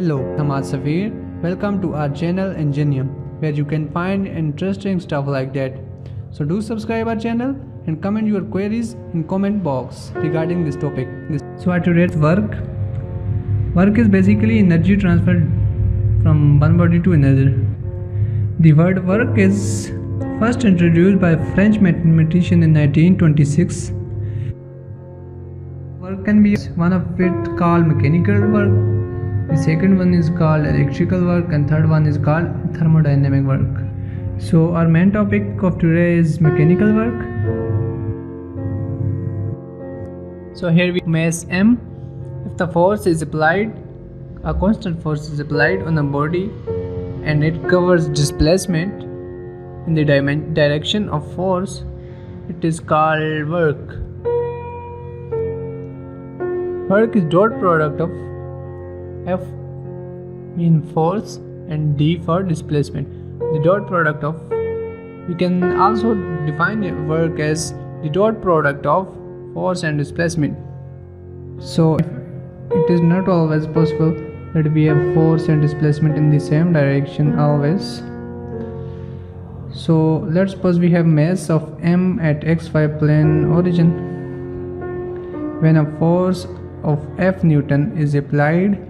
Hello, I'm Safir. Welcome to our channel Engineer, where you can find interesting stuff like that. So do subscribe our channel and comment your queries in comment box regarding this topic. So today's work is basically energy transfer from one body to another. The word work is first introduced by a French mathematician in 1926. Work can be one of it called mechanical work, the second one is called electrical work, and third one is called thermodynamic work. So our main topic of today is mechanical work. So here we mass M. If the force is applied, a constant force is applied on a body and it covers displacement in the direction of force, it is called work. Work is dot product of F mean force and D for displacement. The dot product of, we can also define work as the dot product of force and displacement. So it is not always possible that we have force and displacement in the same direction always. So let's suppose we have mass of M at xy plane origin. When a force of F Newton is applied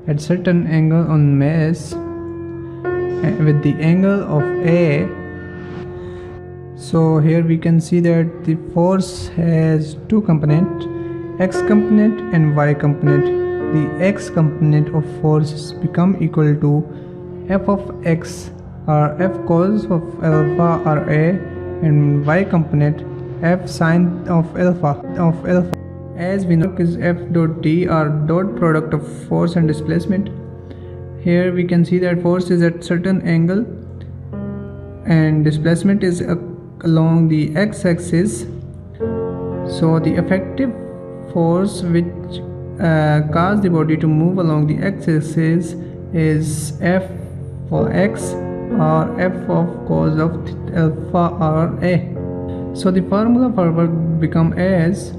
at certain angle on mass with the angle of A. So here we can see that the force has two components, x component and y component. The x component of force become equal to f of x or f cos of alpha or A, and y component f sine of alpha. As we know, is F dot D or dot product of force and displacement. Here we can see that force is at certain angle and displacement is along the x-axis. So the effective force which causes the body to move along the x-axis is F for x or F of cos of alpha or A. So the formula for work become as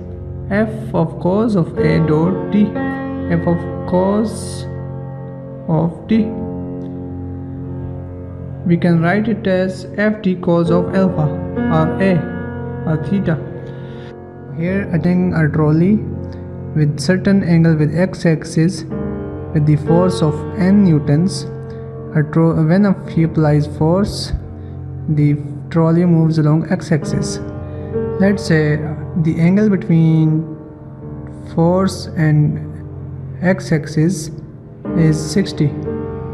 F of cos of A dot D. F of cos of D. We can write it as F D cos of alpha or A or theta. Here again a trolley with certain angle with x-axis with the force of n newtons. When he applies force, the trolley moves along x-axis. Let's say the angle between force and x-axis is 60.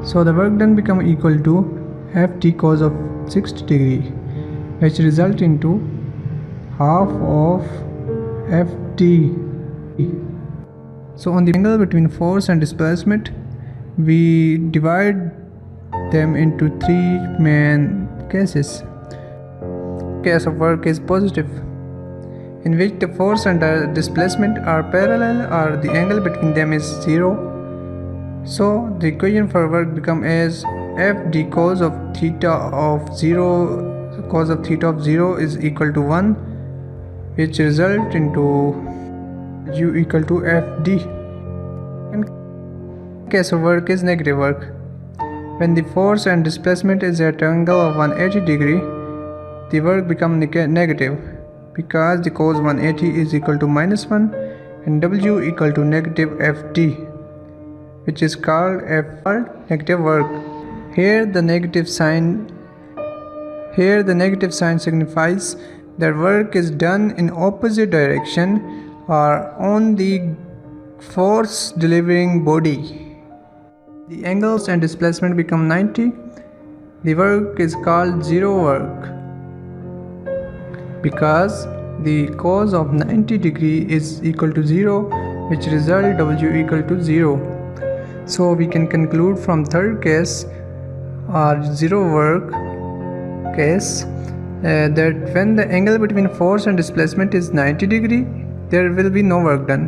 So the work done become equal to Ft cos of 60 degree, which result into half of Ft. So on the angle between force and displacement, we divide them into three main cases. Case of work is positive, in which the force and the displacement are parallel or the angle between them is 0. So the equation for work become as F d cos of theta of 0, cos of theta of 0 is equal to 1, which result into U equal to F d. And case of work is negative work. When the force and displacement is at an angle of 180 degree, the work become negative, because the cos 180 is equal to -1 and W equal to negative Fd, which is called negative work. Here the negative sign signifies that work is done in opposite direction or on the force delivering body. The angles and displacement become 90. The work is called zero work, because the cos of 90 degree is equal to 0, which result W equal to 0. So we can conclude from third case or zero work case that when the angle between force and displacement is 90 degree, there will be no work done.